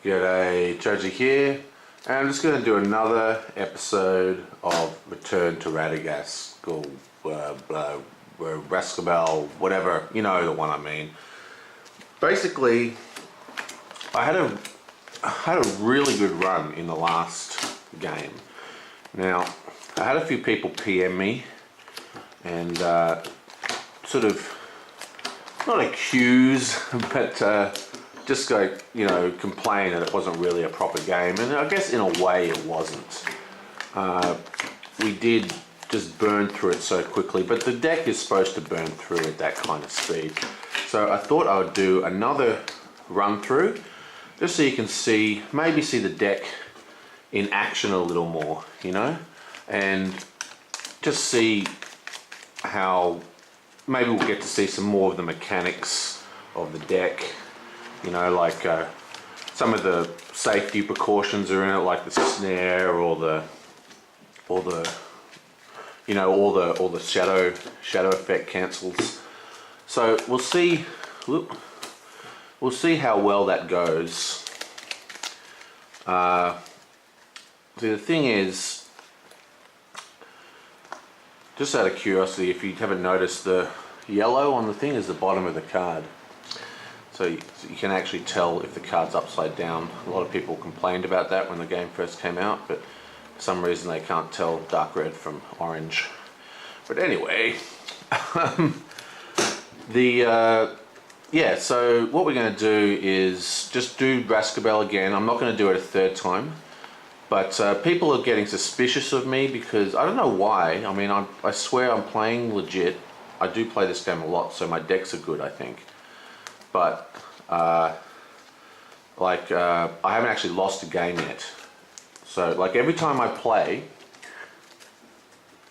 G'day, here, and I'm just going to do another episode of Return to Radagast, Rhosgobel, whatever, you know the one I mean. Basically, I had a really good run in the last game. Now, I had a few people PM me and sort of, not accuse, but just go, complain that it wasn't really a proper game, and I guess in a way it wasn't. We did just burn through it so quickly, but the deck is supposed to burn through at that kind of speed. So I thought I would do another run through, just so you can see, maybe see the deck in action a little more, and just see how, maybe we'll get to see some more of the mechanics of the deck. Like some of the safety precautions are in it, like the snare or the shadow effect cancels. So we'll see how well that goes. The thing is, just out of curiosity, if you haven't noticed, the yellow on the thing is the bottom of the card. So you can actually tell if the card's upside down. A lot of people complained about that when the game first came out, but for some reason they can't tell dark red from orange. But anyway, so what we're going to do is just do Rhosgobel again. I'm not going to do it a third time, but people are getting suspicious of me because I don't know why. I mean, I swear I'm playing legit. I do play this game a lot, so my decks are good, I think. But I haven't actually lost a game yet. So like every time I play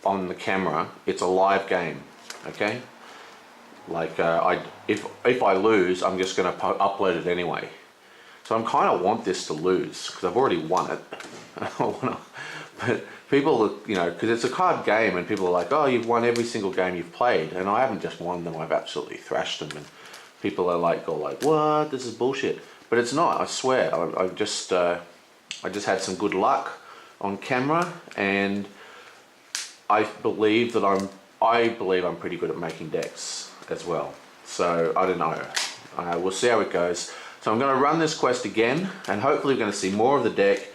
on the camera, it's a live game, okay? Like if I lose, I'm just going to upload it anyway. So I kind of want this to lose because I've already won it. But people, because it's a card game, and people are like, "Oh, you've won every single game you've played," and I haven't just won them; I've absolutely thrashed them. And people are like, "What? This is bullshit." But it's not. I swear. I just had some good luck on camera, and I believe I'm pretty good at making decks as well. So I don't know. We'll see how it goes. So I'm going to run this quest again, and hopefully we're going to see more of the deck,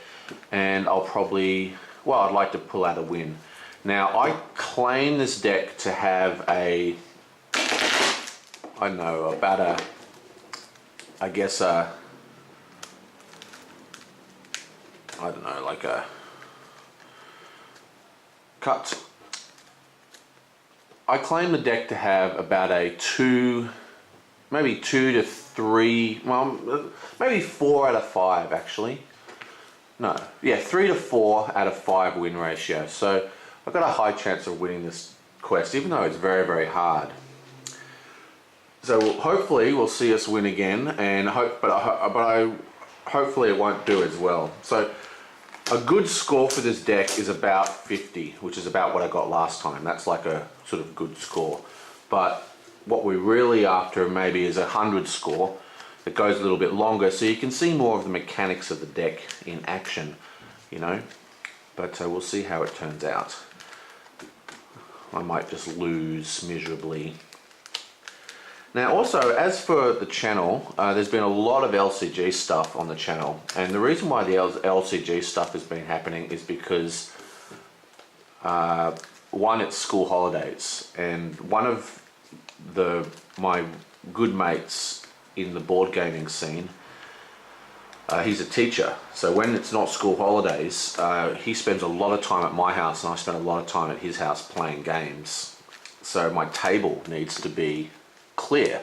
and I'd like to pull out a win. Now I claim this deck to have I don't know, about like a cut. I claim the deck to have about maybe 2 to 3, well, maybe 4 out of 5 actually. No, yeah, 3 to 4 out of 5 win ratio. So I've got a high chance of winning this quest, even though it's very, very hard. So hopefully we'll see us win again, and hopefully it won't do as well. So a good score for this deck is about 50, which is about what I got last time. That's like a sort of good score. But what we're really after maybe is a 100 score that goes a little bit longer, so you can see more of the mechanics of the deck in action, But we'll see how it turns out. I might just lose miserably. Now also, as for the channel, there's been a lot of LCG stuff on the channel, and the reason why the LCG stuff has been happening is because one, it's school holidays, and one of my good mates in the board gaming scene He's a teacher, so when it's not school holidays, he spends a lot of time at my house and I spend a lot of time at his house playing games. So my table needs to be clear,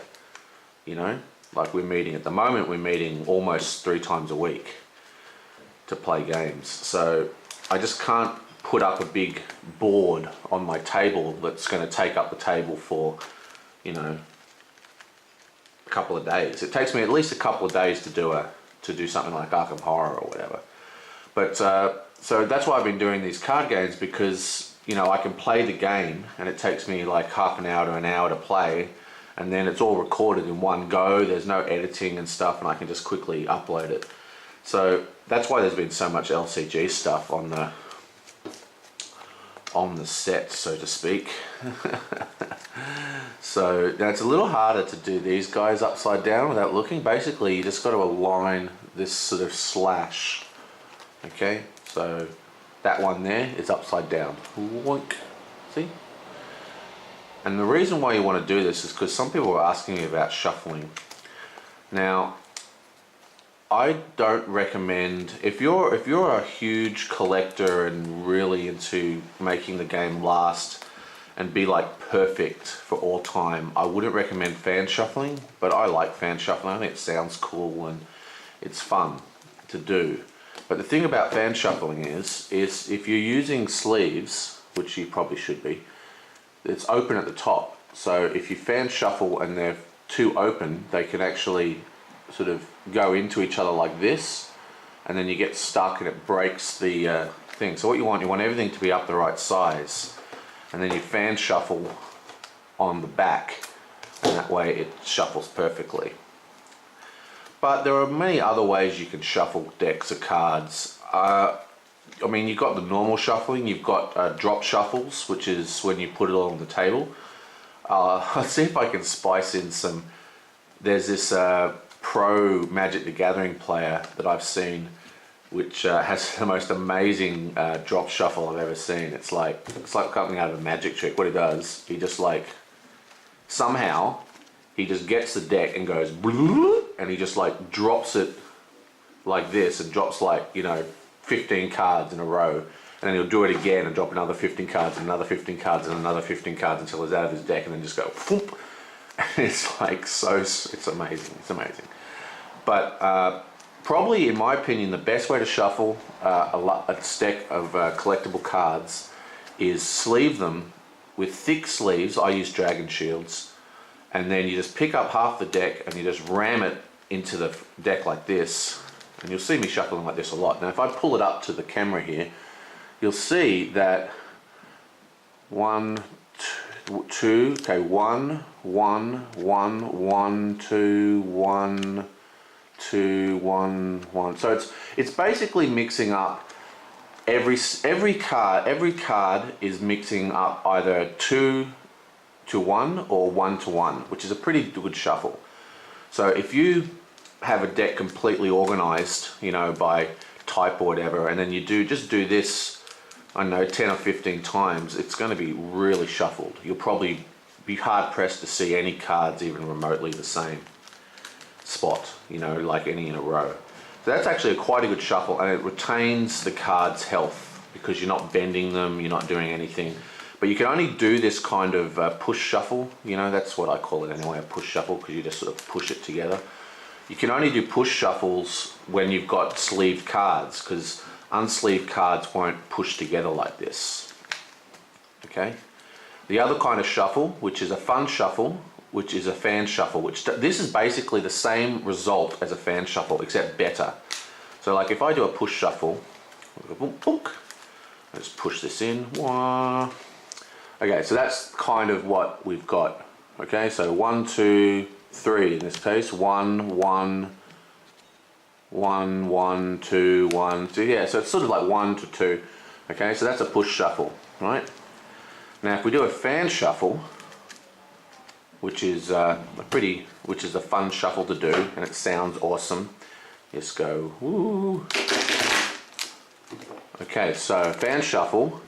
you know? Like we're meeting at the moment, we're meeting almost 3 times a week to play games. So I just can't put up a big board on my table that's going to take up the table for, you know, a couple of days. It takes me at least a couple of days to do something like Arkham Horror or whatever. But so that's why I've been doing these card games, because you know I can play the game and it takes me like half an hour to an hour to play, and then it's all recorded in one go. There's no editing and stuff, and I can just quickly upload it. So that's why there's been so much LCG stuff on the set, so to speak. So now it's a little harder to do these guys upside down without looking. Basically, you just got to align this sort of slash. Okay, so that one there is upside down. Loink. See? And the reason why you want to do this is because some people are asking me about shuffling. Now, I don't recommend, if you're a huge collector and really into making the game last and be like perfect for all time, I wouldn't recommend fan shuffling, but I like fan shuffling. I think it sounds cool and it's fun to do. But the thing about fan shuffling is if you're using sleeves, which you probably should be, it's open at the top. So if you fan shuffle and they're too open, they can actually sort of go into each other like this, and then you get stuck and it breaks the thing. So what you want everything to be up the right size, and then you fan shuffle on the back, and that way it shuffles perfectly. But there are many other ways you can shuffle decks of cards. I mean, you've got the normal shuffling, you've got drop shuffles, which is when you put it all on the table. Let's see if I can spice in some. There's this pro Magic the Gathering player that I've seen, which has the most amazing drop shuffle I've ever seen. It's like something out of a magic trick. What he does, he just like somehow he just gets the deck and goes and he just like drops it like this, and drops like, you know, 15 cards in a row, and then he'll do it again and drop another 15 cards and another 15 cards and another 15 cards until he's out of his deck, and then just go whoop. It's like it's amazing. It's amazing. But probably, in my opinion, the best way to shuffle a stack of collectible cards is sleeve them with thick sleeves. I use Dragon Shields, and then you just pick up half the deck and you just ram it into the deck like this, and you'll see me shuffling like this a lot. Now if I pull it up to the camera here, you'll see that 1, 2, okay, 1, 1, 1, 1, 2, 1, 2, 1, 1. So it's basically mixing up every card. Every card is mixing up either 2 to 1 or 1 to 1, which is a pretty good shuffle. So if you have a deck completely organized, you know, by type or whatever, and then you just do this, I don't know, 10 or 15 times, it's going to be really shuffled. You'll probably be hard pressed to see any cards even remotely the same spot, you know, like any in a row. So that's actually quite a good shuffle, and it retains the card's health because you're not bending them, you're not doing anything. But you can only do this kind of push shuffle, you know, that's what I call it anyway, a push shuffle, because you just sort of push it together. You can only do push shuffles when you've got sleeved cards, because unsleeved cards won't push together like this. Okay? The other kind of shuffle, which is a fun shuffle, which is a fan shuffle, this is basically the same result as a fan shuffle, except better. So like if I do a push shuffle, let's push this in. Okay, so that's kind of what we've got. Okay, so 1, 2, 3 in this case. 1, 1, 1, 1, 2, 1, 2. Yeah, so it's sort of like 1 to 2. Okay, so that's a push shuffle, right? Now, if we do a fan shuffle, which is a fun shuffle to do, and it sounds awesome. Just go woo. Okay, so fan shuffle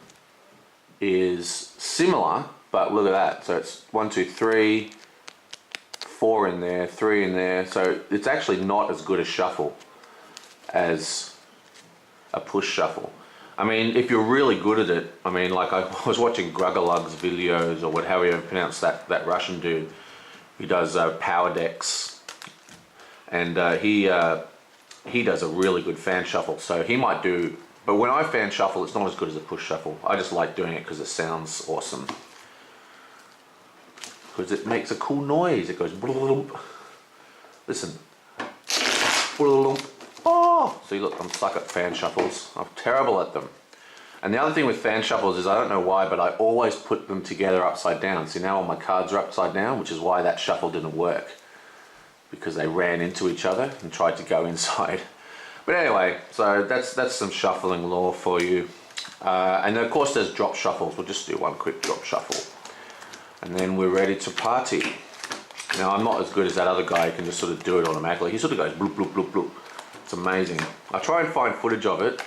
is similar, but look at that. So it's 1, 2, 3, 4 in there, 3 in there. So it's actually not as good a shuffle. as a push shuffle. I mean, if you're really good at it, I mean, like I was watching Gruggalug's videos, or however you pronounce that Russian dude. He does power decks, and he does a really good fan shuffle. So he might do, but when I fan shuffle, it's not as good as a push shuffle. I just like doing it because it sounds awesome. Because it makes a cool noise. It goes blump. Listen. Blump. Oh! See, look, I'm stuck at fan shuffles. I'm terrible at them. And the other thing with fan shuffles is, I don't know why, but I always put them together upside down. See, now all my cards are upside down, which is why that shuffle didn't work. Because they ran into each other and tried to go inside. But anyway, so that's some shuffling lore for you. And of course there's drop shuffles. We'll just do one quick drop shuffle. And then we're ready to party. Now, I'm not as good as that other guy who can just sort of do it automatically. He sort of goes bloop, bloop, bloop, bloop. It's amazing. I try and find footage of it,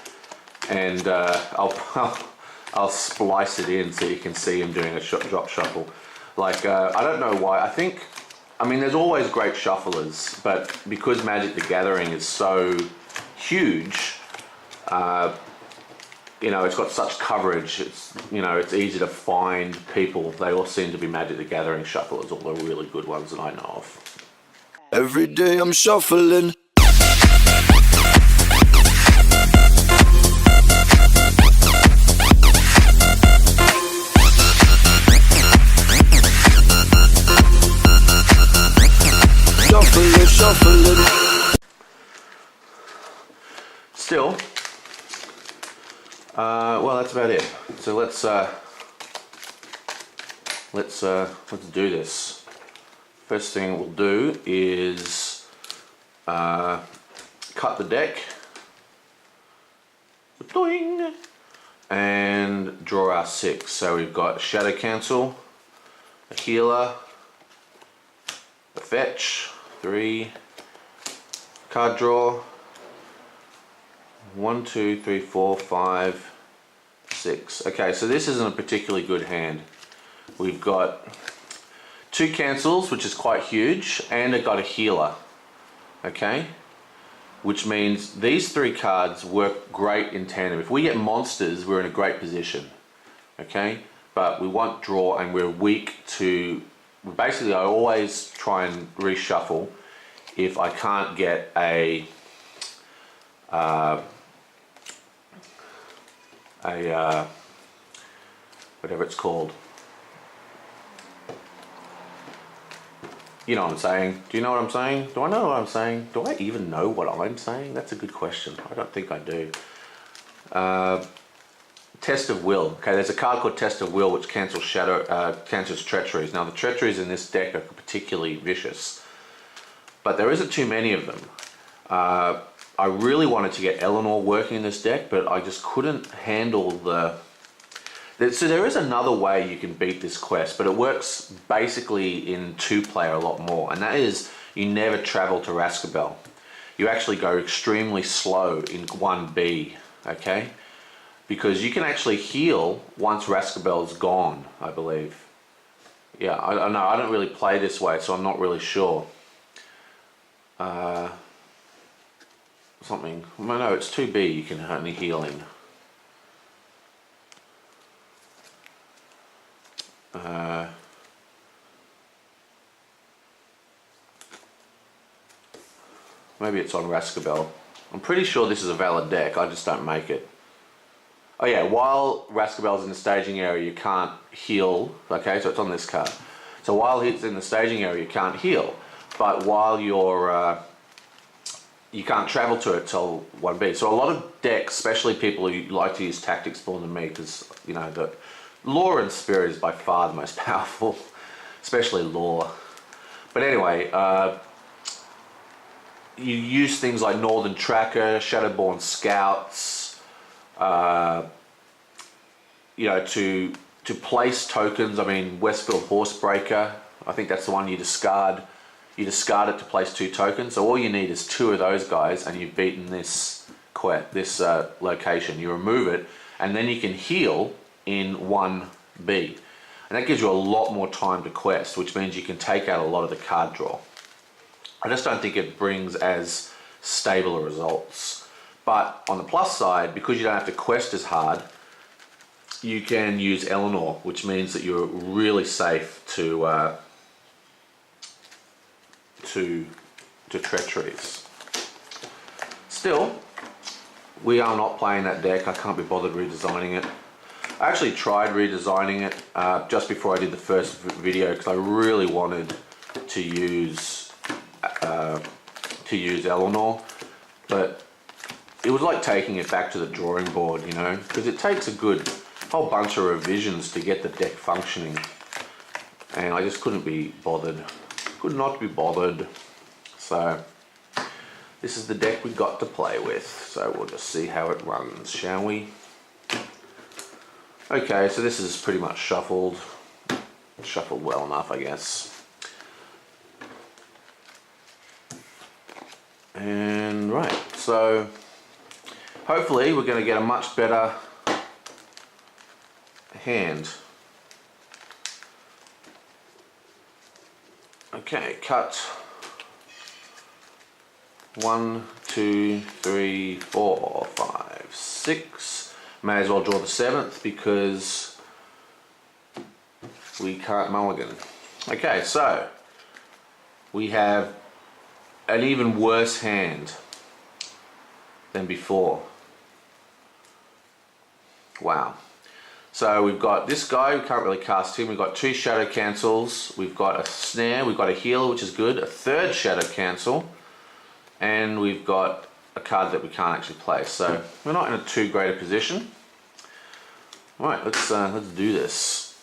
and I'll splice it in so you can see him doing a drop shuffle. Like, I don't know why. I mean, there's always great shufflers, but because Magic the Gathering is so huge, you know, it's got such coverage, it's easy to find people. They all seem to be Magic the Gathering shufflers, all the really good ones that I know of. Every day I'm shuffling. Shuffling. Still, well, that's about it. So let's do this. First thing we'll do is cut the deck, doing, and draw our 6. So we've got Shadow Cancel, a Healer, a Fetch, 3, card draw, 1, 2, 3, 4, 5, 6. Okay, so this isn't a particularly good hand. We've got 2 cancels, which is quite huge, and it got a healer. Okay, which means these 3 cards work great in tandem. If we get monsters, we're in a great position. Okay, but we want draw, and we're weak to. Basically, I always try and reshuffle if I can't get a whatever it's called. You know what I'm saying? Do you know what I'm saying? Do I know what I'm saying? Do I even know what I'm saying? That's a good question. I don't think I do. Test of Will. Okay, there's a card called Test of Will which cancels cancels treacheries. Now the treacheries in this deck are particularly vicious, but there isn't too many of them. I really wanted to get Eleanor working in this deck, but I just couldn't handle so there is another way you can beat this quest, but it works basically in 2-player a lot more, and that is you never travel to Rhosgobel. You actually go extremely slow in 1B, okay? Because you can actually heal once Rhosgobel's gone, I believe. Yeah, I don't know. I don't really play this way, so I'm not really sure. Something. Well, no, it's 2B. You can only heal in. Maybe it's on Rhosgobel. I'm pretty sure this is a valid deck. I just don't make it. Oh yeah, while Rhosgobel's in the staging area, you can't heal. Okay, so it's on this card. So while it's in the staging area, you can't heal. But while you're, you can't travel to it till 1B. So a lot of decks, especially people who like to use tactics more than me, because you know the Lore and Spirit is by far the most powerful, especially Lore. But anyway, you use things like Northern Tracker, Shadowborn Scouts. You know, to place tokens. I mean, Westfield Horsebreaker, I think that's the one you discard. You discard it to place 2 tokens. So all you need is 2 of those guys, and you've beaten this location. You remove it, and then you can heal in 1B, and that gives you a lot more time to quest, which means you can take out a lot of the card draw. I just don't think it brings as stable results. But on the plus side, because you don't have to quest as hard, you can use Eleanor, which means that you're really safe to treacheries. Still, we are not playing that deck. I can't be bothered redesigning it. I actually tried redesigning it just before I did the first video because I really wanted to use Eleanor, but it was like taking it back to the drawing board, you know, because it takes a whole bunch of revisions to get the deck functioning, and I just couldn't be bothered. Could not be bothered. So this is the deck we got to play with. So we'll just see how it runs, shall we? Okay, so this is pretty much shuffled. Shuffled well enough, I guess. And right, so hopefully we're going to get a much better hand. Okay, cut 1, 2, 3, 4, 5, 6. May as well draw the 7th because we can't mulligan. Okay, so we have an even worse hand than before. Wow. So we've got this guy, we can't really cast him. We've got 2 shadow cancels. We've got a snare, we've got a heal, which is good. A 3rd shadow cancel. And we've got a card that we can't actually play. So we're not in a too great a position. All right, let's do this.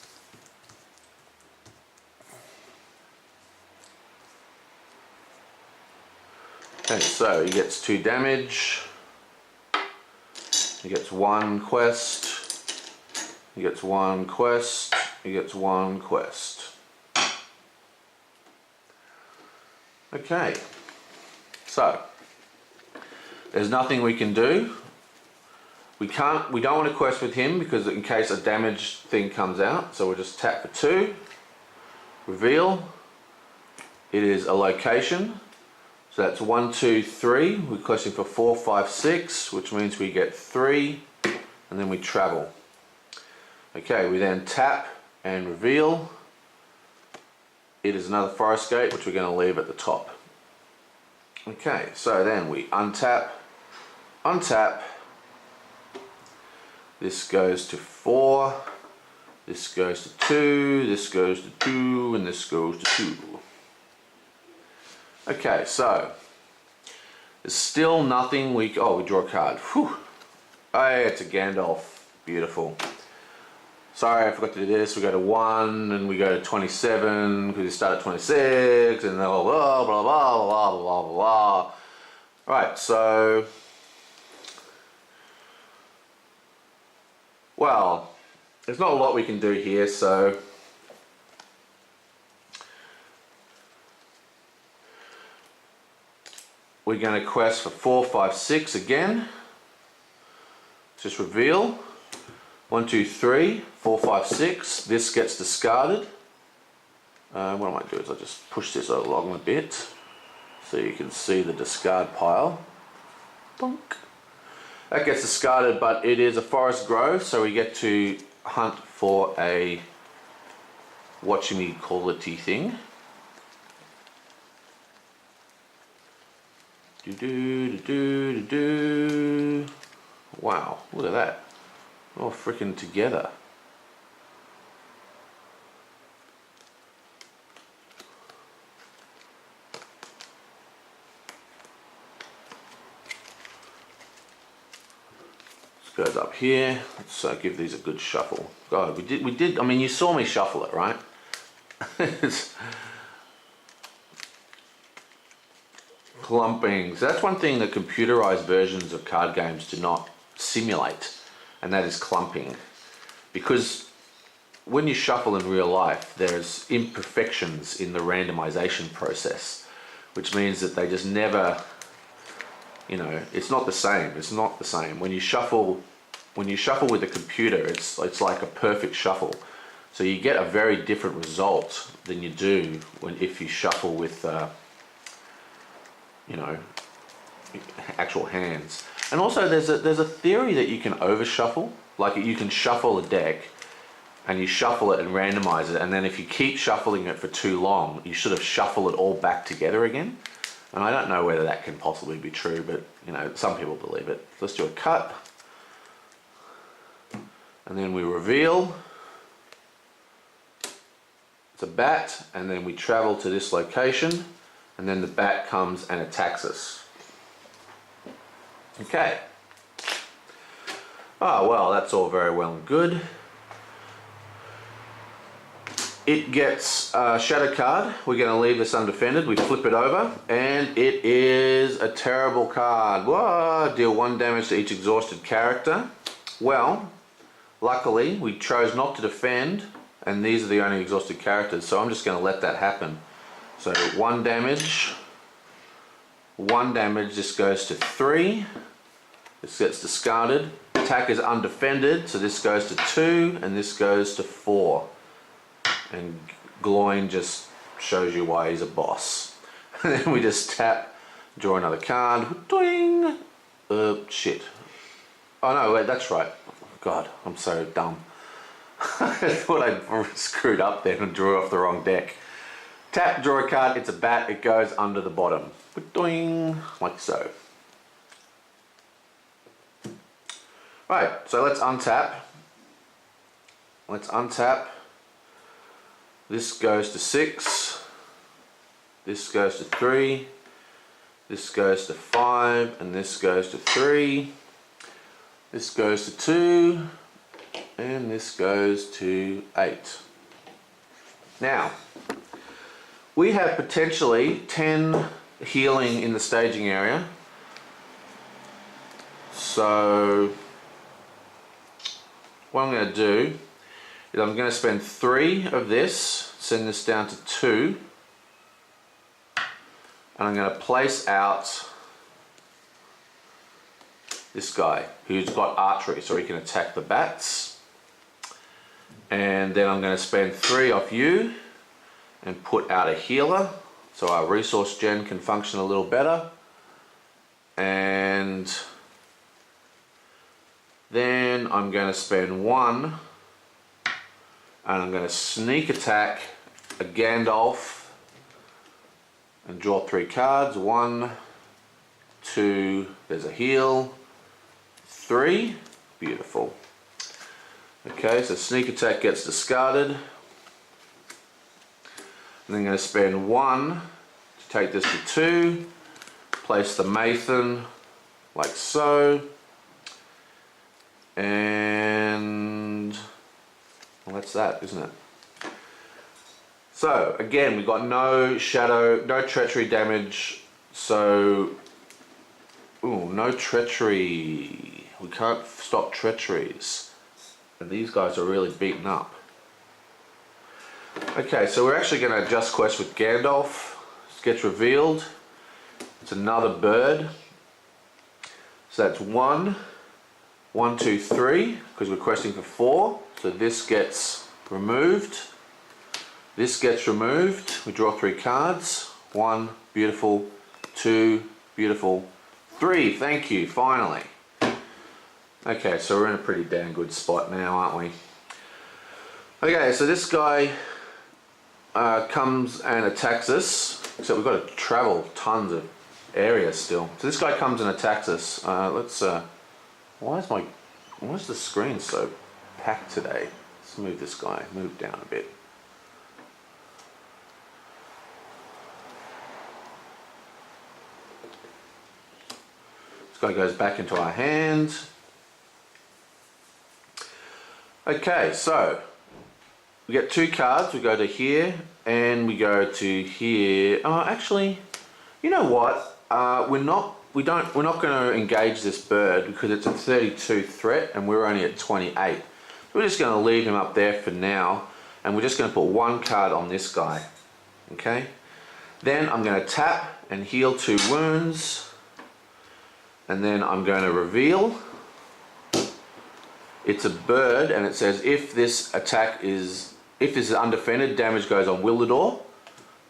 Okay, so he gets 2 damage. He gets 1 quest. He gets 1 quest. He gets 1 quest. Okay. So there's nothing we can do. We don't want to quest with him because in case a damage thing comes out. So we'll just tap for 2. Reveal. It is a location. So that's 1, 2, 3. We're questing for 4, 5, 6, which means we get 3, and then we travel. Okay, we then tap and reveal. It is another forest gate, which we're going to leave at the top. Okay, so then we untap, untap. This goes to 4. This goes to 2. This goes to 2, and this goes to 2. Okay, so there's still nothing we draw a card. Whew. Oh, it's a Gandalf. Beautiful. Sorry, I forgot to do this. We go to 1 and we go to 27 because we start at 26 and blah blah blah blah blah blah blah. Right, so well, there's not a lot we can do here, so we're going to quest for 4, 5, 6 again. Just reveal. 1, 2, 3, 4, 5, 6. This gets discarded. What I might do is I'll just push this along a bit so you can see the discard pile. Bonk. That gets discarded, but it is a forest grove, so we get to hunt for a watching me quality thing. Wow, look at that. All freaking together. This goes up here. Let's give these a good shuffle. God, we did. I mean, you saw me shuffle it, right? It's clumping. So that's one thing that computerized versions of card games do not simulate, and that is clumping. Because when you shuffle in real life, there's imperfections in the randomization process, which means that they just never, you know, it's not the same. It's not the same. When you shuffle with a computer, it's like a perfect shuffle. So you get a very different result than you do if you shuffle with you know, actual hands. And also there's a theory that you can over shuffle. Like you can shuffle a deck and you shuffle it and randomize it, and then if you keep shuffling it for too long, you sort of shuffle it all back together again. And I don't know whether that can possibly be true, but you know, some people believe it. Let's do a cut. And then we reveal. It's a bat, and then we travel to this location, and then the bat comes and attacks us. Okay. Oh, well, that's all very well and good. It gets a shadow card. We're going to leave this undefended. We flip it over, and it is a terrible card. Whoa, deal 1 damage to each exhausted character. Well, luckily, we chose not to defend, and these are the only exhausted characters, so I'm just going to let that happen. So 1 damage, 1 damage, this goes to 3. This gets discarded. Attack is undefended, so this goes to 2, and this goes to 4. And Glaurung just shows you why he's a boss. And then we just tap, draw another card. Doing. Shit. Oh no, wait, that's right. God, I'm so dumb. I thought I screwed up then and drew off the wrong deck. Tap, draw a card, it's a bat, it goes under the bottom. Doing, like so. Right, so let's untap. Let's untap. This goes to 6. This goes to 3. This goes to 5, and this goes to 3. This goes to 2, and this goes to 8. Now, we have potentially 10 healing in the staging area. So, what I'm going to do is I'm going to spend 3 of this, send this down to 2, and I'm going to place out this guy who's got archery so he can attack the bats. And then I'm going to spend 3 off you and put out a healer so our resource gen can function a little better. And then I'm going to spend 1 and I'm going to sneak attack a Gandalf and draw 3 cards. 1, 2, there's a heal, 3, beautiful. Okay, so sneak attack gets discarded. And then I'm going to spend 1 to take this to 2, place the Mathan like so, and well, that's that, isn't it? So again, we've got no shadow, no treachery damage, so no treachery. We can't stop treacheries. And these guys are really beaten up. Okay, so we're actually going to adjust quest with Gandalf. This gets revealed. It's another bird. So that's 1, 1, 2, 3, because we're questing for 4. So this gets removed. This gets removed. We draw 3 cards. 1, beautiful. 2, beautiful. 3, thank you, finally. Okay, so we're in a pretty damn good spot now, aren't we? Okay, so this guy comes and attacks us, except we've got to travel tons of area still. So this guy comes and attacks us. Why is the screen so packed today? Let's move this guy, move down a bit. This guy goes back into our hands. Okay, so we get 2 cards. We go to here and we go to here. Oh, actually, you know what? We're not going to engage this bird because it's a 32 threat and we're only at 28. We're just going to leave him up there for now, and we're just going to put 1 card on this guy. Okay. Then I'm going to tap and heal 2 wounds, and then I'm going to reveal. It's a bird, and it says if this is undefended, damage goes on Willador,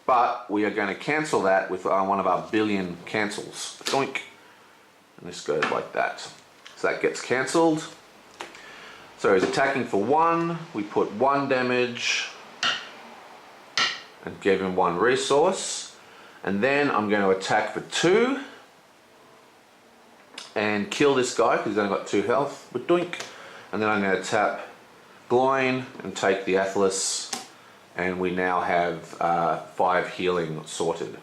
but we are going to cancel that with one of our billion cancels. Doink. and this goes like that. So that gets cancelled. So he's attacking for 1, we put 1 damage and give him 1 resource, and then I'm going to attack for 2 and kill this guy because he's only got 2 health with doink, and then I'm going to tap Glaurung and take the Atlas, and we now have 5 healing sorted.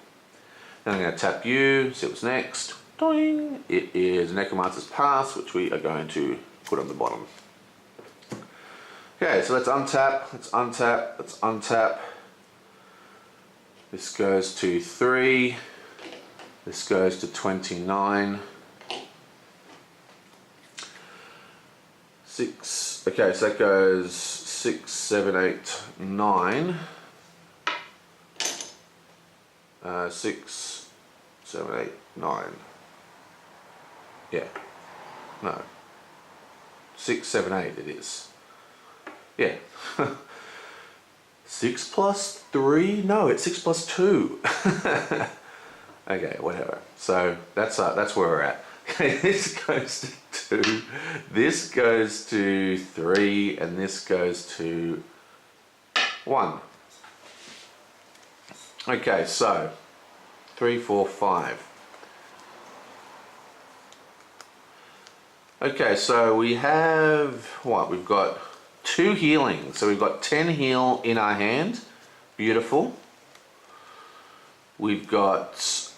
Then I'm going to tap you, see what's next. Doing. It is Necromancer's Pass, which we are going to put on the bottom. Okay, so let's untap, let's untap, let's untap. This goes to 3, this goes to 29. 6, okay, so that goes 6, 7, 8, 9. 6, 7, 8, 9. Yeah, no. 6, 7, 8 it is. Yeah. 6 plus 3? No, it's 6 plus 2. Okay, whatever. So that's where we're at. Okay, this goes to 2, this goes to 3, and this goes to 1. Okay, so 3, 4, 5. Okay, so we have what? We've got 2 healing. So we've got 10 heal in our hand. Beautiful. We've got,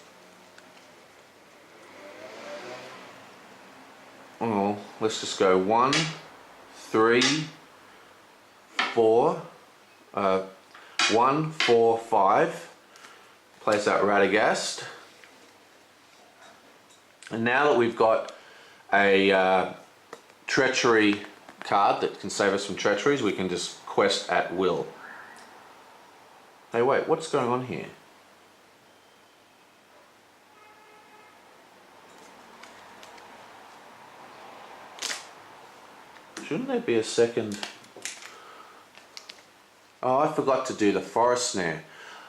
oh, let's just go 1, 3, 4, 1, 4, 5. Place that Radagast. And now that we've got a treachery card that can save us from treacheries, we can just quest at will. Hey, wait, what's going on here? Shouldn't there be a second? Oh, I forgot to do the Forest Snare.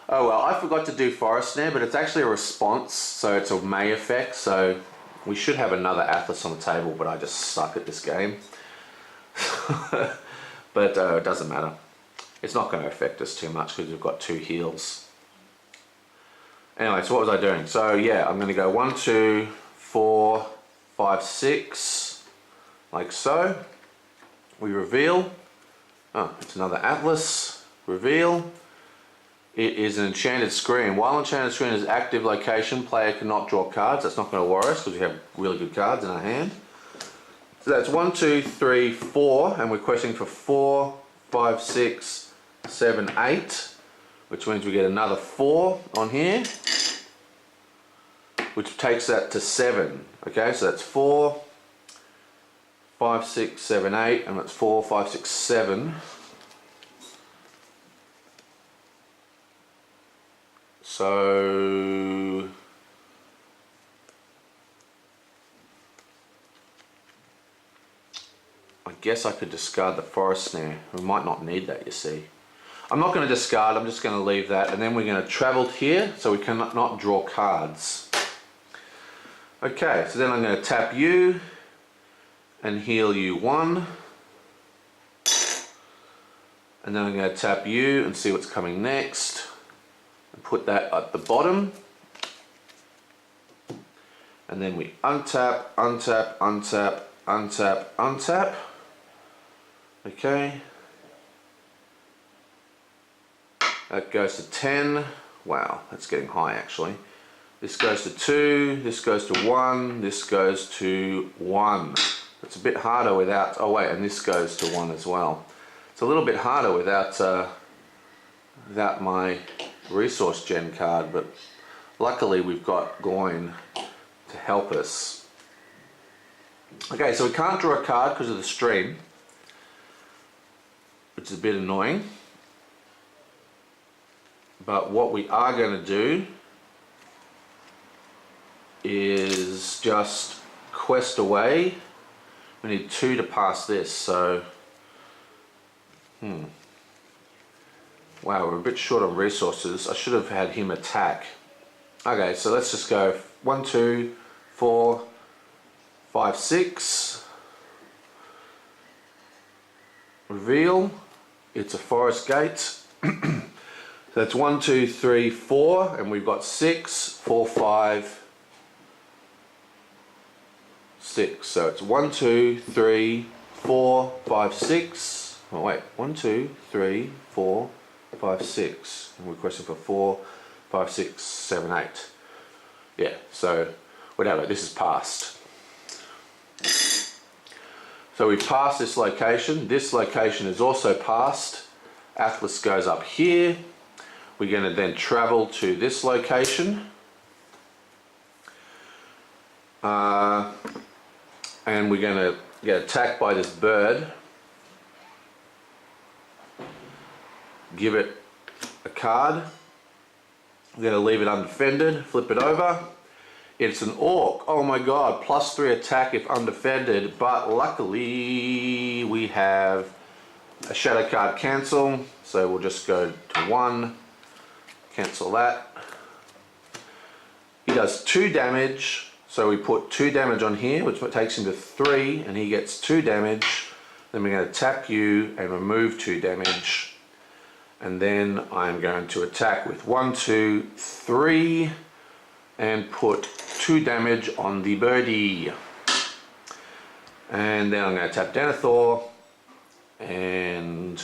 Oh well, I forgot to do Forest Snare, but it's actually a response, so it's a May effect, so we should have another Atlas on the table, but I just suck at this game. But it doesn't matter. It's not going to affect us too much because we've got 2 heals. Anyway, so what was I doing? So yeah, I'm going to go 1, 2, 4, 5, 6, like so. We reveal. Oh, it's another Atlas. Reveal. It is an enchanted screen. While enchanted screen is active location, player cannot draw cards. That's not going to worry us because we have really good cards in our hand. So that's 1, 2, 3, 4, and we're questing for 4, 5, 6, 7, 8, which means we get another 4 on here, which takes that to 7. Okay, so that's 4, 5, 6, 7, 8, and that's 4, 5, 6, 7. So I guess I could discard the Forest Snare. We might not need that, you see. I'm not going to discard, I'm just going to leave that, and then we're going to travel here so we cannot draw cards. Okay, so then I'm going to tap you and heal you 1. And then I'm going to tap you and see what's coming next. And put that at the bottom. And then we untap, untap, untap, untap, untap. Okay. That goes to 10. Wow, that's getting high actually. This goes to 2, this goes to 1, this goes to 1. It's a bit harder without, oh wait, and this goes to 1 as well. It's a little bit harder without without my resource gen card, but luckily we've got Glaurung to help us. Okay, so we can't draw a card because of the stream, which is a bit annoying. But what we are going to do is just quest away. We need 2 to pass this, so wow, we're a bit short on resources. I should have had him attack. Okay, so let's just go 1, 2, 4, 5, 6. Reveal. It's a forest gate. So that's 1, 2, 3, 4, and we've got 6, 4, 5, 6. So it's 1, 2, 3, 4, 5, 6. Oh wait, 1, 2, 3, 4, 5, 6. And we're requesting for 4, 5, 6, 7, 8. Yeah, so whatever, this is passed. So we've passed this location. This location is also passed. Atlas goes up here. We're going to then travel to this location. And we're going to get attacked by this bird. Give it a card. We're going to leave it undefended, flip it over. It's an orc. Oh my god, +3 attack if undefended, but luckily we have a shadow card cancel, so we'll just go to 1, cancel that. He does 2 damage, so we put 2 damage on here, which takes him to 3, and he gets 2 damage. Then we're going to tap you and remove 2 damage. And then I'm going to attack with 1, 2, 3, and put 2 damage on the birdie. And then I'm going to tap Denethor and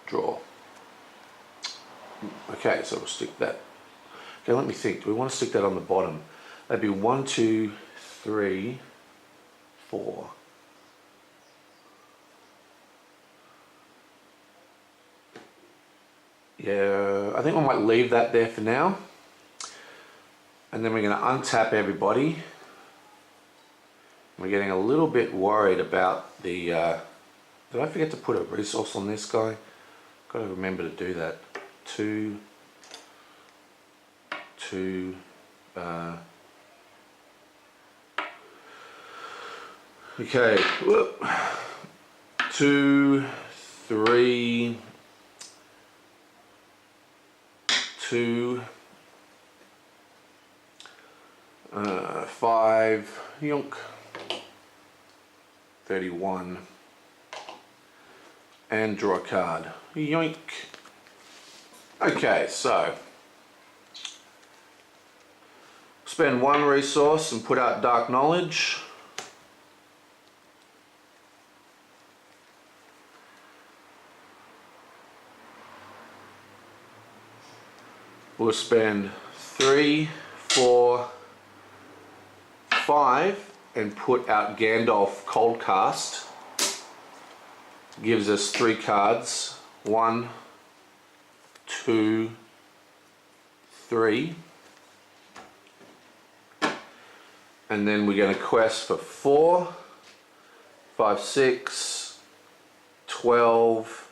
draw. Okay, so we'll stick that. Okay, let me think. Do we want to stick that on the bottom? That'd be 1, 2, 3, 4. Yeah, I think we might leave that there for now. And then we're going to untap everybody. We're getting a little bit worried about the... did I forget to put a resource on this guy? Got to remember to do that. 2... okay. Whoop. 2, 3... 2, 5, yonk, 31, and draw a card, yoink. Okay, so spend 1 resource and put out Dark Knowledge. We'll spend 3, 4, 5 and put out Gandalf Cold Cast. Gives us 3 cards. 1, 2, 3. And then we're going to quest for 4, 5, 6, 12.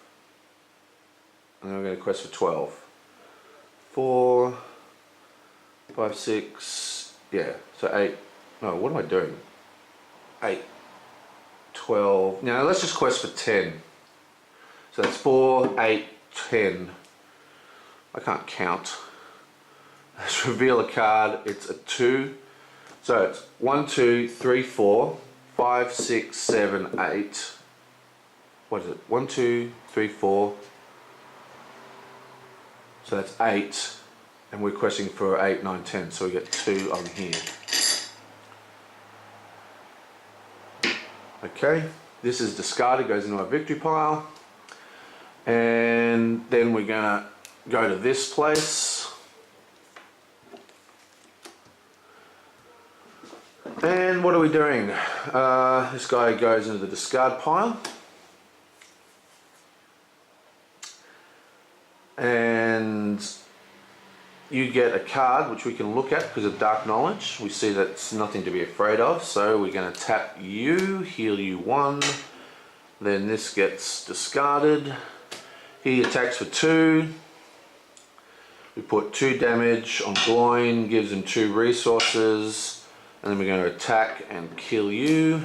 And then we're going to quest for 12. 4, 5, 6, yeah, so 8, no, what am I doing? 8, 12, now let's just quest for 10. So that's 4, 8, 10. I can't count. Let's reveal a card, it's a 2. So it's 1, 2, 3, 4, 5, 6, 7, 8. What is it? 1, 2, 3, 4. So that's 8, and we're questing for 8, 9, 10, so we get 2 on here. Okay, this is discarded, goes into our victory pile, and then we're gonna go to this place, and what are we doing? This guy goes into the discard pile. And you get a card which we can look at because of Dark Knowledge. We see that's nothing to be afraid of, so we're going to tap you, heal you 1, then this gets discarded. He attacks for 2. We put 2 damage on Glaurung, gives him 2 resources, and then we're going to attack and kill you.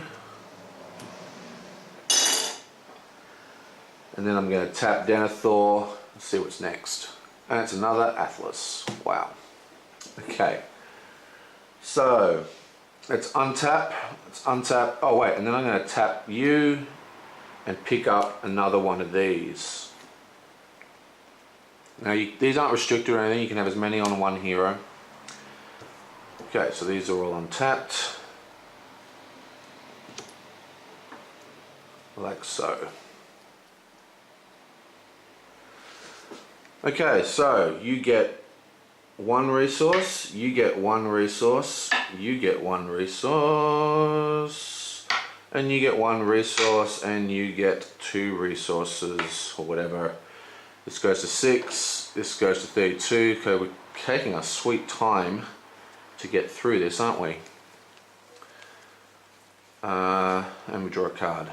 And then I'm going to tap Denethor. Let's see what's next. And it's another Atlas. Wow. Okay. So let's untap. Let's untap. Oh wait, and then I'm going to tap you and pick up another one of these. Now these aren't restricted or anything. You can have as many on one hero. Okay, so these are all untapped. Like so. Okay, so you get one resource, you get one resource, you get one resource, and you get one resource, and you get 2 resources, or whatever. This goes to 6, this goes to 32. Okay, we're taking a sweet time to get through this, aren't we? And we draw a card.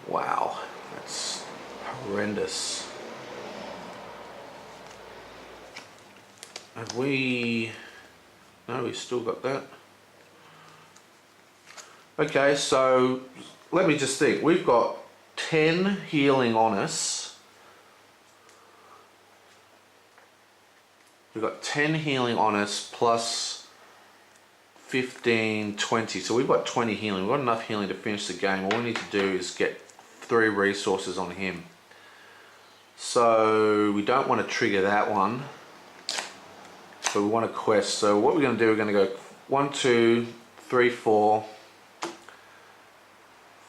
Wow, that's horrendous. Have we... No, we still got that. Okay, so let me just think. We've got 10 healing on us. We've got 10 healing on us plus 15, 20. So we've got 20 healing. We've got enough healing to finish the game. All we need to do is get 3 resources on him. So we don't want to trigger that one. But we want a quest. So what we're going to do, we're going to go 1, 2, 3, 4,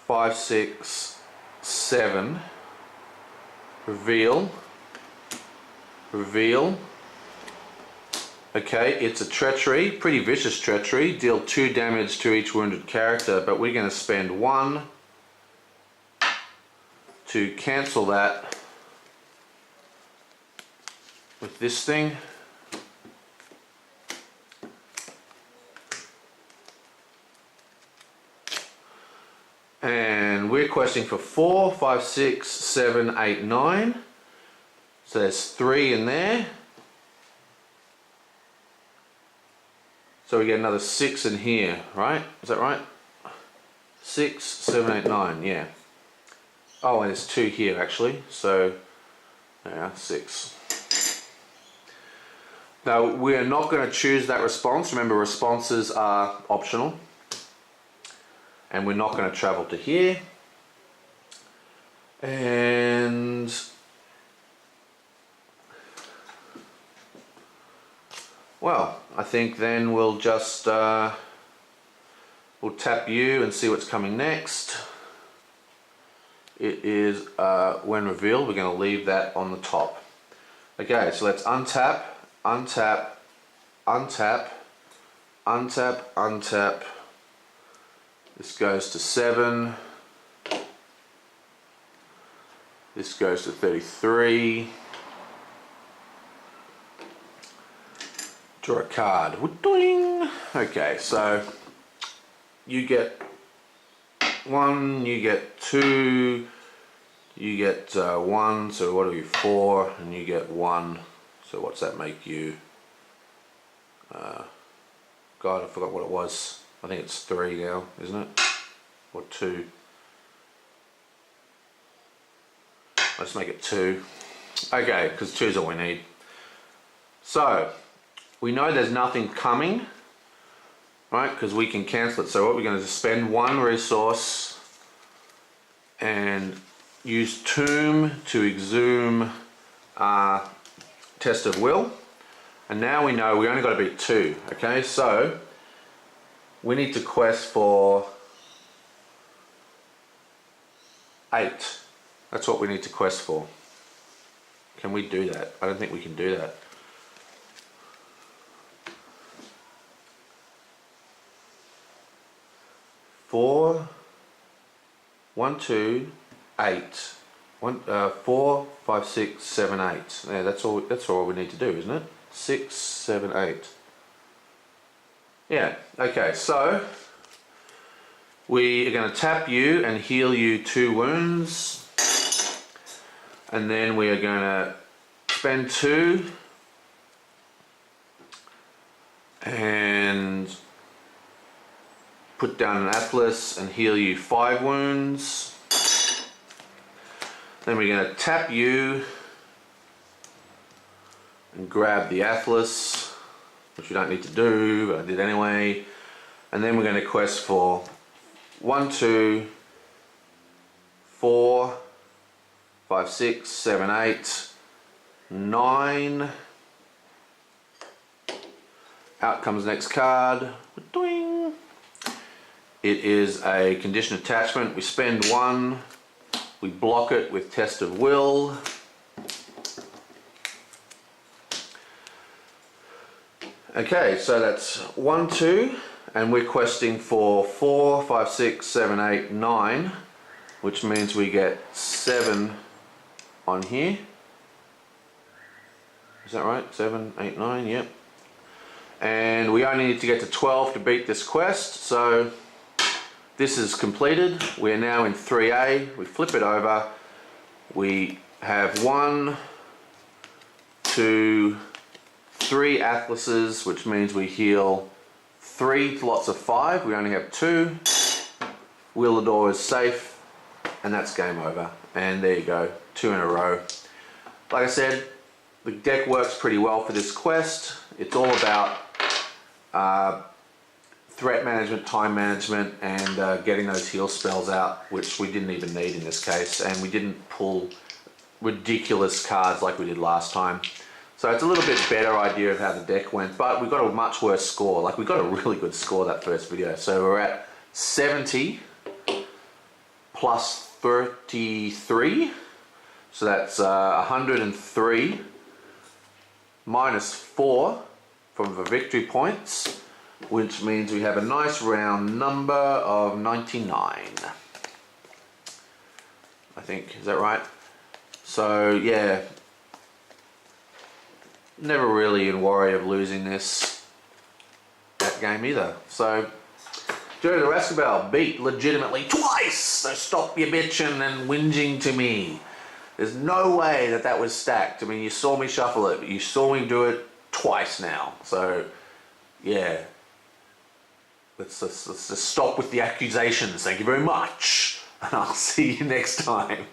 5, 6, 7. Reveal. Reveal. Okay, it's a treachery, pretty vicious treachery. Deal 2 damage to each wounded character, but we're going to spend 1 to cancel that with this thing. And we're questing for 4, 5, 6, 7, 8, 9. So there's 3 in there. So we get another 6 in here, right? Is that right? 6, 7, 8, 9, yeah. Oh, and there's 2 here actually. So, yeah, 6. Now, we are not going to choose that response. Remember, responses are optional. And we're not going to travel to here. And well, I think then we'll just we'll tap you and see what's coming next. It is when revealed. We're going to leave that on the top. Okay, so let's untap, untap, untap, untap, untap. This goes to 7. This goes to 33. Draw a card. Doing. Okay, so you get 1, you get 2, you get 1, so what are you, 4, and you get 1. So what's that make you? God, I forgot what it was. I think it's 3 now, isn't it? Or 2. Let's make it 2. Okay, because 2 is all we need. So, we know there's nothing coming, right? Because we can cancel it. So what we're going to spend 1 resource and use Tomb to exhume Test of Will. And now we know we only got to beat 2. Okay, so we need to quest for 8. That's what we need to quest for. Can we do that? I don't think we can do that. Four, 1, 2, 8. 4, 5, 6, 7, 8. Yeah, that's all we need to do, isn't it? 6, 7, 8. Yeah, okay, so we are going to tap you and heal you 2 wounds. And then we are going to spend 2 and put down an Atlas and heal you 5 wounds. Then we're going to tap you and grab the Atlas, which you don't need to do, but I did anyway. And then we're going to quest for 1, 2, 4, 5, 6, 7, 8, 9. Out comes next card. Doing. It is a condition attachment. We spend 1, we block it with Test of Will. Okay, so that's 1, 2, and we're questing for 4, 5, 6, 7, 8, 9, which means we get 7 on here. Is that right? 7, 8, 9, yep. And we only need to get to 12 to beat this quest, so this is completed. We're now in 3A. We flip it over. We have 1, 2, 3 Atlases, which means we heal 3 lots of 5. We only have 2. Wheel the door is safe, and that's game over. And there you go, 2 in a row. Like I said, the deck works pretty well for this quest. It's all about threat management, time management, and getting those heal spells out, which we didn't even need in this case, and we didn't pull ridiculous cards like we did last time. So it's a little bit better idea of how the deck went, but we got a much worse score. Like, we got a really good score that first video. So we're at 70 plus 33, so that's 103 minus 4 from the victory points, which means we have a nice round number of 99. I think, is that right? So yeah, never really in worry of losing that game either. So Jerry the Rhosgobel beat legitimately twice, so stop your bitching and whinging to me. There's no way that was stacked. I mean, you saw me shuffle it, but you saw me do it twice now. So yeah, let's just stop with the accusations. Thank you very much, and I'll see you next time.